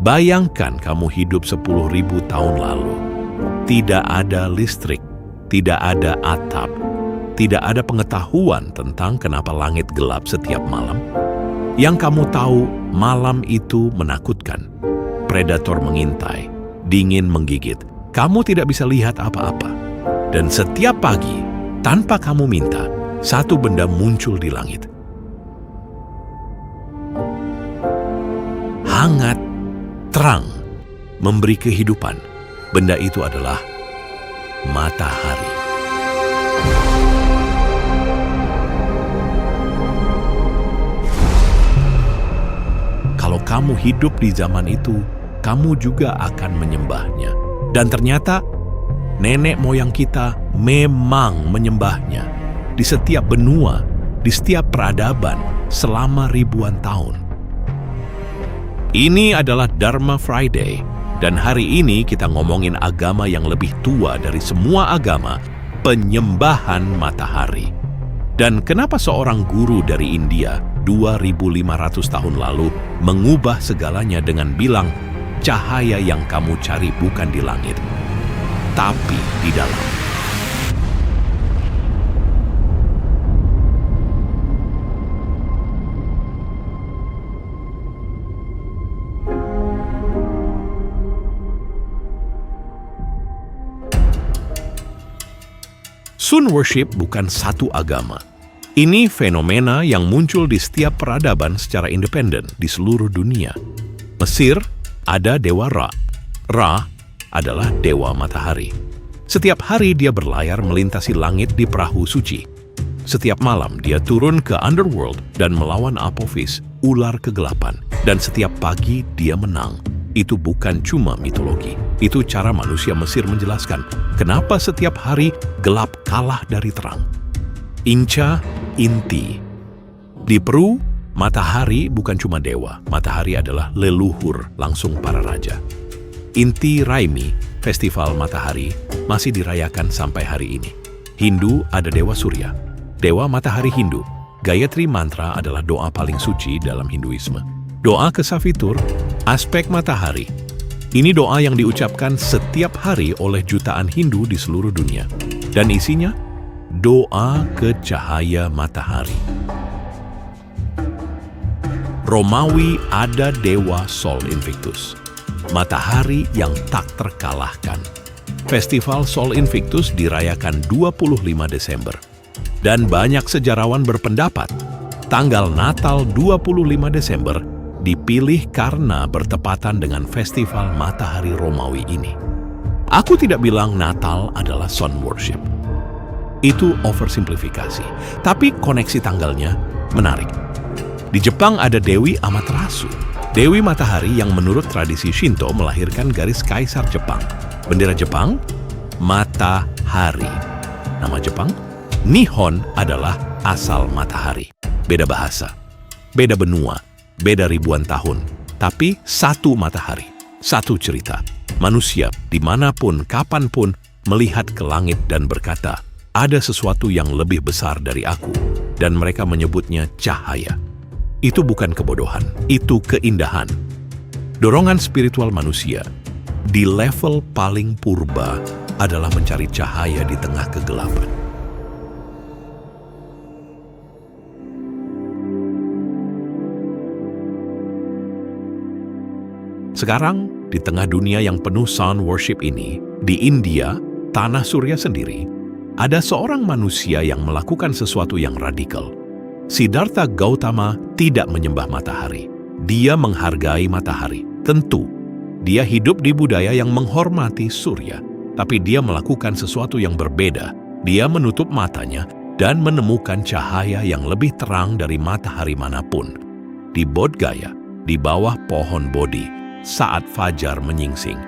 Bayangkan kamu hidup 10.000 tahun lalu. Tidak ada listrik, tidak ada atap, tidak ada pengetahuan tentang kenapa langit gelap setiap malam. Yang kamu tahu, malam itu menakutkan. Predator mengintai, dingin menggigit. Kamu tidak bisa lihat apa-apa. Dan setiap pagi, tanpa kamu minta, satu benda muncul di langit. Hangat, terang, memberi kehidupan. Benda itu adalah matahari. Kalau kamu hidup di zaman itu, kamu juga akan menyembahnya. Dan ternyata, nenek moyang kita memang menyembahnya. Di setiap benua, di setiap peradaban, selama ribuan tahun. Ini adalah Dharma Friday, dan hari ini kita ngomongin agama yang lebih tua dari semua agama, penyembahan matahari. Dan kenapa seorang guru dari India 2.500 tahun lalu mengubah segalanya dengan bilang, cahaya yang kamu cari bukan di langit, tapi di dalam. Sun worship bukan satu agama. Ini fenomena yang muncul di setiap peradaban secara independen di seluruh dunia. Mesir ada dewa Ra. Ra adalah dewa matahari. Setiap hari dia berlayar melintasi langit di perahu suci. Setiap malam dia turun ke underworld dan melawan Apophis, ular kegelapan. Dan setiap pagi dia menang. Itu bukan cuma mitologi. Itu cara manusia Mesir menjelaskan kenapa setiap hari gelap kalah dari terang. Inca, inti. Di Peru, matahari bukan cuma dewa. Matahari adalah leluhur langsung para raja. Inti Raimi, festival matahari, masih dirayakan sampai hari ini. Hindu ada dewa Surya, dewa matahari Hindu. Gayatri mantra adalah doa paling suci dalam Hinduisme. Doa ke Savitur, aspek matahari. Ini doa yang diucapkan setiap hari oleh jutaan Hindu di seluruh dunia. Dan isinya, doa ke cahaya matahari. Romawi ada dewa Sol Invictus, matahari yang tak terkalahkan. Festival Sol Invictus dirayakan 25 Desember. Dan banyak sejarawan berpendapat, tanggal Natal 25 Desember dipilih karena bertepatan dengan festival matahari Romawi ini. Aku tidak bilang Natal adalah sun worship. Itu oversimplifikasi. Tapi koneksi tanggalnya menarik. Di Jepang ada Dewi Amaterasu, Dewi Matahari yang menurut tradisi Shinto melahirkan garis kaisar Jepang. Bendera Jepang, matahari. Nama Jepang, Nihon adalah asal matahari. Beda bahasa, beda benua, beda ribuan tahun, tapi satu matahari, satu cerita. Manusia dimanapun, kapanpun melihat ke langit dan berkata, ada sesuatu yang lebih besar dari aku, dan mereka menyebutnya cahaya. Itu bukan kebodohan, itu keindahan. Dorongan spiritual manusia di level paling purba adalah mencari cahaya di tengah kegelapan. Sekarang, di tengah dunia yang penuh sun worship ini, di India, tanah surya sendiri, ada seorang manusia yang melakukan sesuatu yang radikal. Siddhartha Gautama tidak menyembah matahari. Dia menghargai matahari. Tentu, dia hidup di budaya yang menghormati surya. Tapi dia melakukan sesuatu yang berbeda. Dia menutup matanya dan menemukan cahaya yang lebih terang dari matahari manapun. Di Bodh Gaya, di bawah pohon Bodhi, saat fajar menyingsing.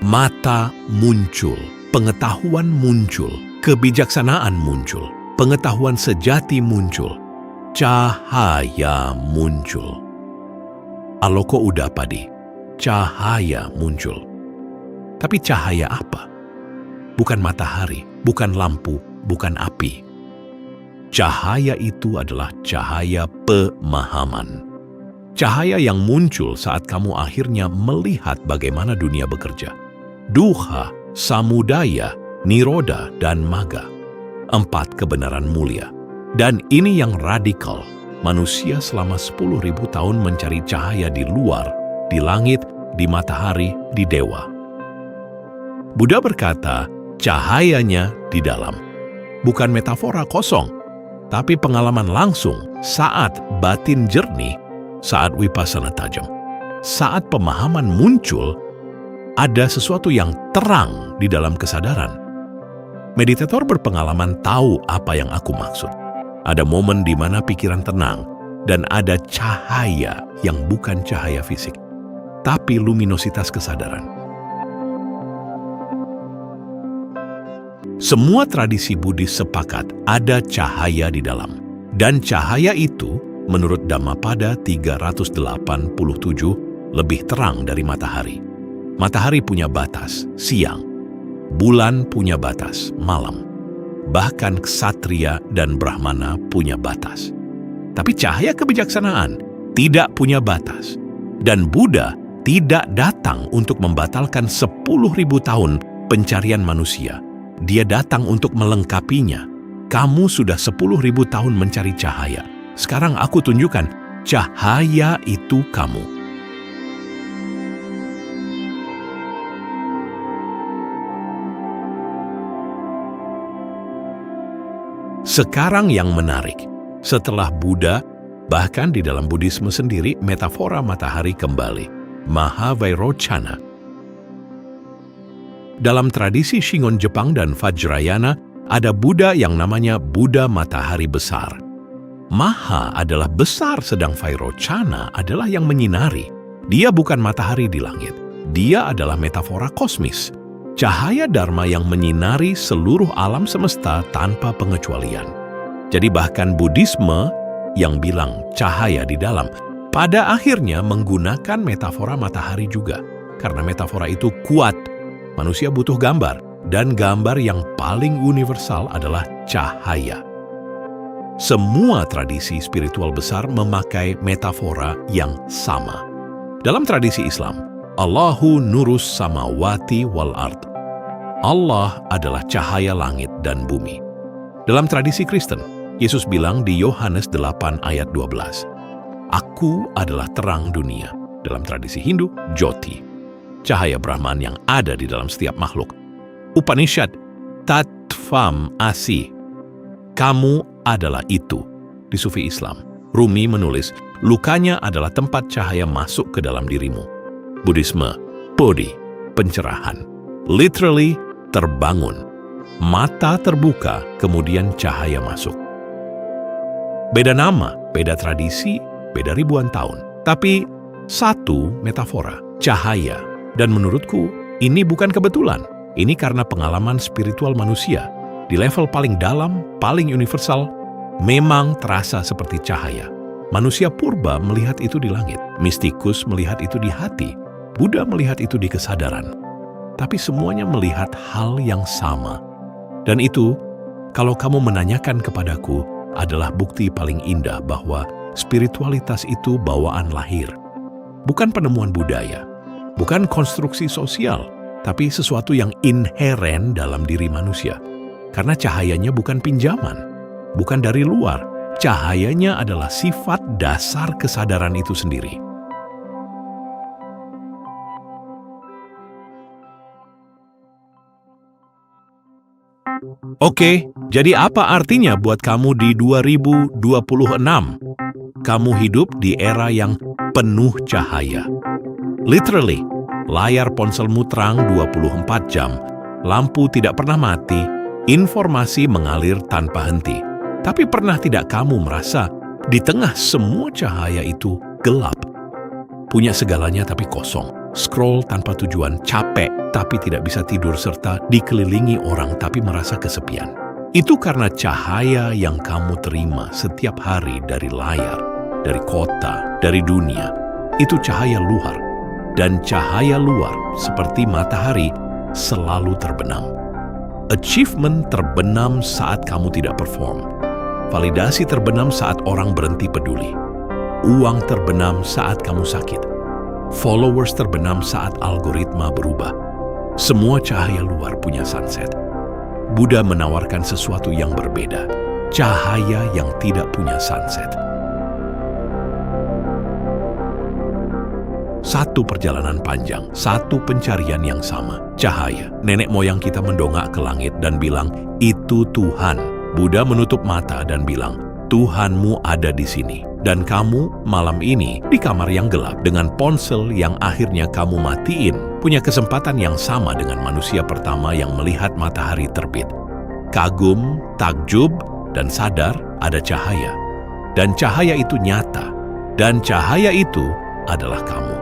Mata muncul, pengetahuan muncul, kebijaksanaan muncul, pengetahuan sejati muncul, cahaya muncul. Aloko Udapadi, cahaya muncul. Tapi cahaya apa? Bukan matahari, bukan lampu, bukan api. Cahaya itu adalah cahaya pemahaman. Cahaya yang muncul saat kamu akhirnya melihat bagaimana dunia bekerja. Duha, Samudaya, Niroda, dan Magga. 4 kebenaran mulia. Dan ini yang radikal. Manusia selama 10.000 tahun mencari cahaya di luar, di langit, di matahari, di dewa. Buddha berkata, cahayanya di dalam. Bukan metafora kosong, tapi pengalaman langsung saat batin jernih, saat vipassana tajam. Saat pemahaman muncul, ada sesuatu yang terang di dalam kesadaran. Meditator berpengalaman tahu apa yang aku maksud. Ada momen di mana pikiran tenang, dan ada cahaya yang bukan cahaya fisik, tapi luminositas kesadaran. Semua tradisi Buddhis sepakat ada cahaya di dalam. Dan cahaya itu, menurut Dhammapada 387, lebih terang dari matahari. Matahari punya batas, siang. Bulan punya batas, malam. Bahkan ksatria dan brahmana punya batas. Tapi cahaya kebijaksanaan tidak punya batas. Dan Buddha tidak datang untuk membatalkan 10.000 tahun pencarian manusia. Dia datang untuk melengkapinya. Kamu sudah 10.000 tahun mencari cahaya. Sekarang aku tunjukkan, cahaya itu kamu. Sekarang yang menarik, setelah Buddha, bahkan di dalam Buddhisme sendiri, metafora matahari kembali, Mahavairochana. Dalam tradisi Shingon Jepang dan Vajrayana, ada Buddha yang namanya Buddha Matahari Besar. Maha adalah besar, sedang Vairochana adalah yang menyinari. Dia bukan matahari di langit. Dia adalah metafora kosmis. Cahaya Dharma yang menyinari seluruh alam semesta tanpa pengecualian. Jadi bahkan Buddhisme yang bilang cahaya di dalam, pada akhirnya menggunakan metafora matahari juga. Karena metafora itu kuat. Manusia butuh gambar. Dan gambar yang paling universal adalah cahaya. Semua tradisi spiritual besar memakai metafora yang sama. Dalam tradisi Islam, Allahu nurus samawati wal ard. Allah adalah cahaya langit dan bumi. Dalam tradisi Kristen, Yesus bilang di Yohanes 8 ayat 12, Aku adalah terang dunia. Dalam tradisi Hindu, Jyoti, cahaya Brahman yang ada di dalam setiap makhluk. Upanishad, Tattvam Asi, kamu adalah itu. Di Sufi Islam, Rumi menulis, lukanya adalah tempat cahaya masuk ke dalam dirimu. Buddhisme, Bodhi, pencerahan. Literally, terbangun. Mata terbuka, kemudian cahaya masuk. Beda nama, beda tradisi, beda ribuan tahun. Tapi satu metafora, cahaya. Dan menurutku, ini bukan kebetulan. Ini karena pengalaman spiritual manusia. Di level paling dalam, paling universal, memang terasa seperti cahaya. Manusia purba melihat itu di langit. Mistikus melihat itu di hati. Buddha melihat itu di kesadaran. Tapi semuanya melihat hal yang sama. Dan itu, kalau kamu menanyakan kepadaku, adalah bukti paling indah bahwa spiritualitas itu bawaan lahir. Bukan penemuan budaya. Bukan konstruksi sosial. Tapi sesuatu yang inheren dalam diri manusia. Karena cahayanya bukan pinjaman, bukan dari luar. Cahayanya adalah sifat dasar kesadaran itu sendiri. Oke, jadi apa artinya buat kamu di 2026? Kamu hidup di era yang penuh cahaya. Literally, layar ponselmu terang 24 jam, lampu tidak pernah mati, informasi mengalir tanpa henti. Tapi pernah tidak kamu merasa di tengah semua cahaya itu gelap? Punya segalanya tapi kosong, scroll tanpa tujuan, capek tapi tidak bisa tidur, serta dikelilingi orang tapi merasa kesepian. Itu karena cahaya yang kamu terima setiap hari dari layar, dari kota, dari dunia, itu cahaya luar. Dan cahaya luar, seperti matahari, selalu terbenam. Achievement terbenam saat kamu tidak perform. Validasi terbenam saat orang berhenti peduli. Uang terbenam saat kamu sakit. Followers terbenam saat algoritma berubah. Semua cahaya luar punya sunset. Buddha menawarkan sesuatu yang berbeda. Cahaya yang tidak punya sunset. Satu perjalanan panjang, satu pencarian yang sama. Cahaya. Nenek moyang kita mendongak ke langit dan bilang, "Itu Tuhan." Buddha menutup mata dan bilang, "Tuhanmu ada di sini." Dan kamu malam ini di kamar yang gelap dengan ponsel yang akhirnya kamu matiin, punya kesempatan yang sama dengan manusia pertama yang melihat matahari terbit. Kagum, takjub, dan sadar ada cahaya. Dan cahaya itu nyata. Dan cahaya itu adalah kamu.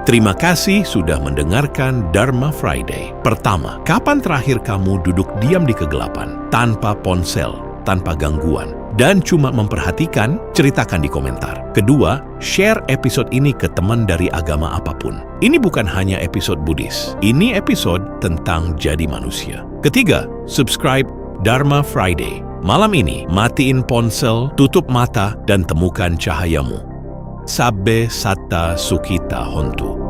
Terima kasih sudah mendengarkan Dharma Friday. Pertama, kapan terakhir kamu duduk diam di kegelapan, tanpa ponsel, tanpa gangguan, dan cuma memperhatikan? Ceritakan di komentar. Kedua, share episode ini ke teman dari agama apapun. Ini bukan hanya episode Buddhis. Ini episode tentang jadi manusia. Ketiga, subscribe Dharma Friday. Malam ini, matiin ponsel, tutup mata, dan temukan cahayamu. Sabbe Satta Sukhita Hontu.